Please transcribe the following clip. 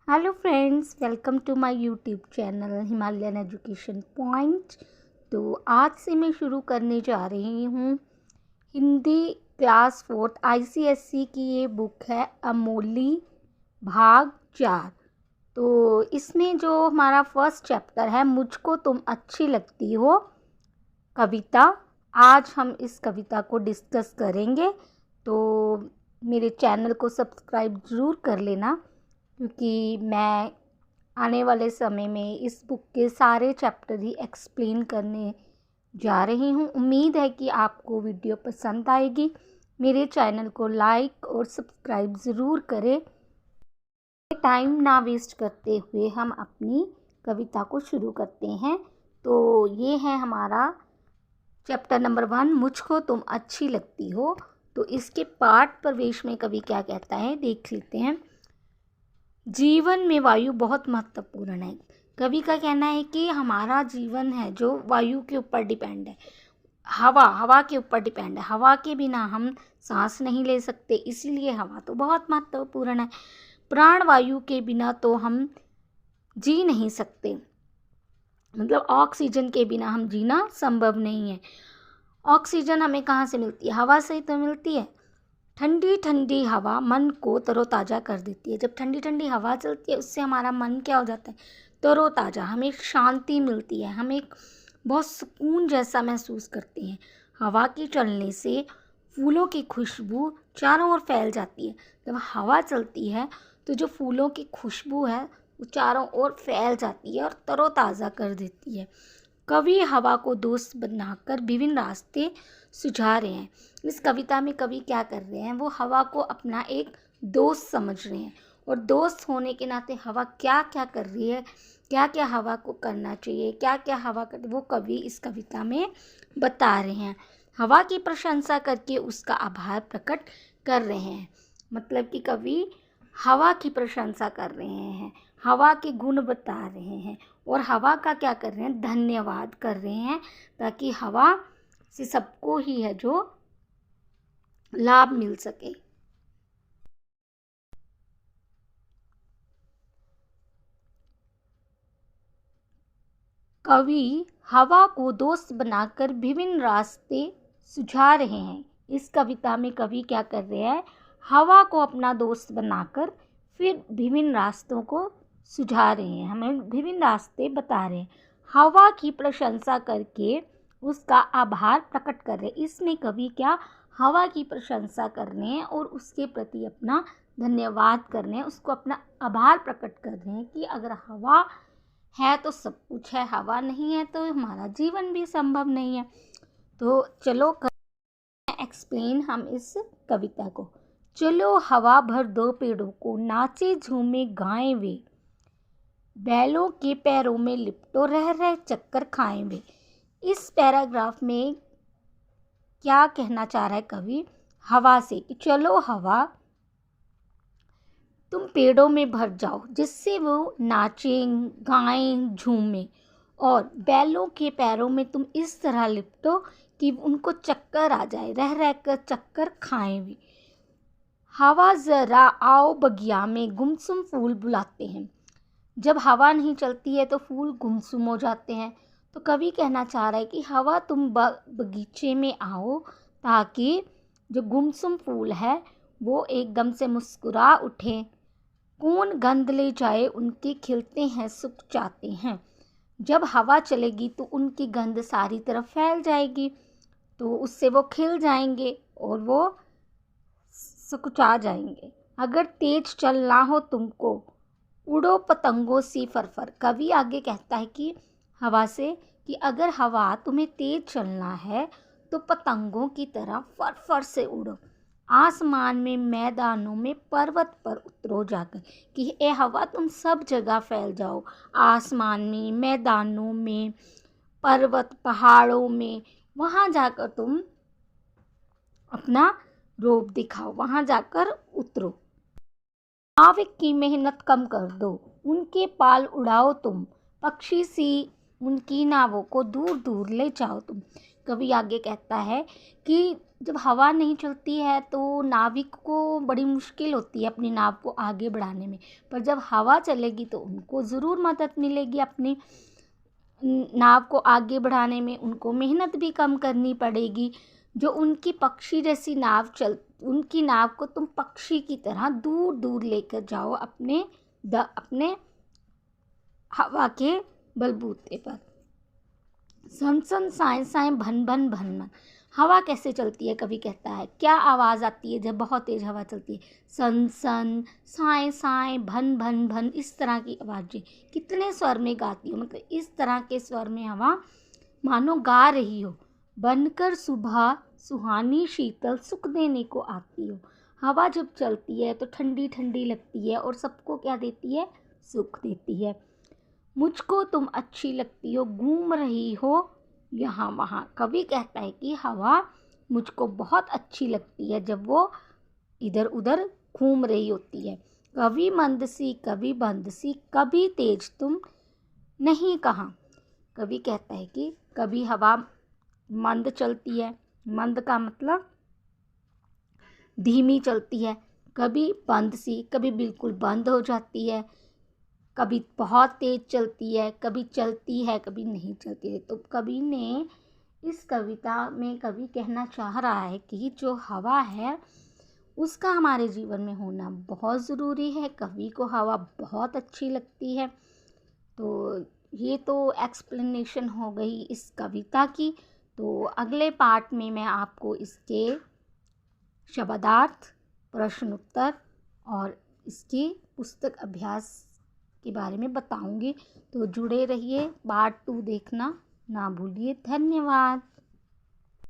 Hello friends, welcome to my YouTube channel Himalayan education point. तो आज से मैं शुरू करने जा रही हूँ हिंदी क्लास 4 आईसीएसई की ये बुक है अमोली भाग 4। तो इसमें जो हमारा फर्स्ट चैप्टर है मुझको तुम अच्छी लगती हो कविता, आज हम इस कविता को डिस्कस करेंगे। तो मेरे चैनल को सब्सक्राइब ज़रूर कर लेना, क्योंकि मैं आने वाले समय में इस बुक के सारे चैप्टर ही एक्सप्लेन करने जा रही हूँ। उम्मीद है कि आपको वीडियो पसंद आएगी। मेरे चैनल को लाइक और सब्सक्राइब ज़रूर करें। टाइम ना वेस्ट करते हुए हम अपनी कविता को शुरू करते हैं। तो ये है हमारा चैप्टर नंबर 1, मुझको तुम अच्छी लगती हो। तो इसके पाठ प्रवेश में कवि क्या कहता है देख लेते हैं। जीवन में वायु बहुत महत्वपूर्ण है। कवि का कहना है कि हमारा जीवन है जो वायु के ऊपर डिपेंड है, हवा के ऊपर डिपेंड है। हवा के बिना हम सांस नहीं ले सकते, इसीलिए हवा तो बहुत महत्वपूर्ण है। प्राण वायु के बिना तो हम जी नहीं सकते, मतलब ऑक्सीजन के बिना हम जीना संभव नहीं है। ऑक्सीजन हमें कहाँ से मिलती है? हवा से ही तो मिलती है। ठंडी ठंडी हवा मन को तरोताज़ा कर देती है। जब ठंडी ठंडी हवा चलती है उससे हमारा मन क्या हो जाता है? तरोताज़ा। हमें शांति मिलती है, हम एक बहुत सुकून जैसा महसूस करते हैं। हवा के चलने से फूलों की खुशबू चारों ओर फैल जाती है। जब हवा चलती है तो जो फूलों की खुशबू है वो चारों ओर फैल जाती है और तरोताज़ा कर देती है। कवि हवा को दोस्त बनाकर विभिन्न रास्ते सुझा रहे हैं। इस कविता में कवि क्या कर रहे हैं? वो हवा को अपना एक दोस्त समझ रहे हैं, और दोस्त होने के नाते हवा क्या क्या कर रही है, क्या क्या हवा को करना चाहिए, क्या क्या हवा कर, वो कवि इस कविता में बता रहे हैं। हवा की प्रशंसा करके उसका आभार प्रकट कर रहे हैं। मतलब कि कवि हवा की प्रशंसा कर रहे हैं, हवा के गुण बता रहे हैं और हवा का क्या कर रहे हैं? धन्यवाद कर रहे हैं, ताकि हवा से सबको ही है जो लाभ मिल सके। कवि हवा को दोस्त बनाकर विभिन्न रास्ते सुझा रहे हैं। इस कविता में कवि क्या कर रहे हैं? हवा को अपना दोस्त बनाकर फिर विभिन्न रास्तों को सुझा रहे हैं, हमें विभिन्न रास्ते बता रहे हैं। हवा की प्रशंसा करके उसका आभार प्रकट कर रहे हैं। इसमें कवि क्या हवा की प्रशंसा कर रहे हैं और उसके प्रति अपना धन्यवाद कर रहे हैं, उसको अपना आभार प्रकट कर रहे हैं कि अगर हवा है तो सब कुछ है, हवा नहीं है तो हमारा जीवन भी संभव नहीं है। तो चलो एक्सप्लेन हम इस कविता को। चलो हवा भर दो पेड़ों को, नाचे झूमे गाएं वे, बैलों के पैरों में लिपटो रह रहे चक्कर खाएं वे। इस पैराग्राफ में क्या कहना चाह रहा है कवि हवा से? कि चलो हवा, तुम पेड़ों में भर जाओ जिससे वो नाचें गाएं झूमें, और बैलों के पैरों में तुम इस तरह लिपटो कि उनको चक्कर आ जाए, रह रह कर चक्कर खाएं भी। हवा ज़रा आओ बगिया में, गुमसुम फूल बुलाते हैं। जब हवा नहीं चलती है तो फूल गुमसुम हो जाते हैं। तो कवि कहना चाह रहा है कि हवा तुम बगीचे में आओ, ताकि जो गुमसुम फूल है वो एकदम से मुस्कुरा उठे। कौन गंध ले जाए उनके खिलते हैं सुख चाहते हैं। जब हवा चलेगी तो उनकी गंध सारी तरफ फैल जाएगी, तो उससे वो खिल जाएंगे और वो सुकुचा जाएंगे। अगर तेज चलना हो तुमको, उड़ो पतंगों सी फरफर। कवि आगे कहता है कि हवा से कि अगर हवा तुम्हें तेज चलना है तो पतंगों की तरह फरफर से उड़ो। आसमान में, मैदानों में, पर्वत पर उतरो जाकर। कि ए हवा तुम सब जगह फैल जाओ, आसमान में, मैदानों में, पर्वत पहाड़ों में, वहाँ जाकर तुम अपना रूप दिखाओ, वहाँ जाकर उतरो। नाविक की मेहनत कम कर दो, उनके पाल उड़ाओ तुम, पक्षी सी उनकी नावों को दूर दूर ले जाओ तुम। कवि आगे कहता है कि जब हवा नहीं चलती है तो नाविक को बड़ी मुश्किल होती है अपनी नाव को आगे बढ़ाने में, पर जब हवा चलेगी तो उनको ज़रूर मदद मिलेगी अपनी नाव को आगे बढ़ाने में। उनको मेहनत भी कम करनी पड़ेगी। जो उनकी पक्षी जैसी नाव उनकी नाव को तुम पक्षी की तरह दूर दूर लेकर जाओ अपने हवा के बलबूते पर। सन सन साए साए भन भन भन भन। हवा कैसे चलती है? कवि कहता है क्या आवाज़ आती है जब बहुत तेज़ हवा चलती है? सन सन साए साए भन भन भन, इस तरह की आवाज़ें कितने स्वर में गाती हो, मतलब इस तरह के स्वर में हवा मानो गा रही हो। बनकर सुबह सुहानी शीतल सुख देने को आती हो। हवा जब चलती है तो ठंडी ठंडी लगती है और सबको क्या देती है? सुख देती है। मुझको तुम अच्छी लगती हो, घूम रही हो यहाँ वहाँ। कवि कहता है कि हवा मुझको बहुत अच्छी लगती है जब वो इधर उधर घूम रही होती है। कभी मंद सी कभी बंद सी, कभी तेज तुम नहीं कहाँ। कवि कहता है कि कभी हवा मंद चलती है, मंद का मतलब धीमी चलती है, कभी बंद सी, कभी बिल्कुल बंद हो जाती है, कभी बहुत तेज चलती है, कभी चलती है, कभी नहीं चलती है। तो कवि ने इस कविता में कवि कहना चाह रहा है कि जो हवा है उसका हमारे जीवन में होना बहुत ज़रूरी है। कवि को हवा बहुत अच्छी लगती है। तो ये तो एक्सप्लेनेशन हो गई इस कविता की। तो अगले पार्ट में मैं आपको इसके शब्दार्थ, प्रश्न उत्तर और इसकी पुस्तक अभ्यास के बारे में बताऊंगी। तो जुड़े रहिए, पार्ट 2 देखना ना भूलिए। धन्यवाद।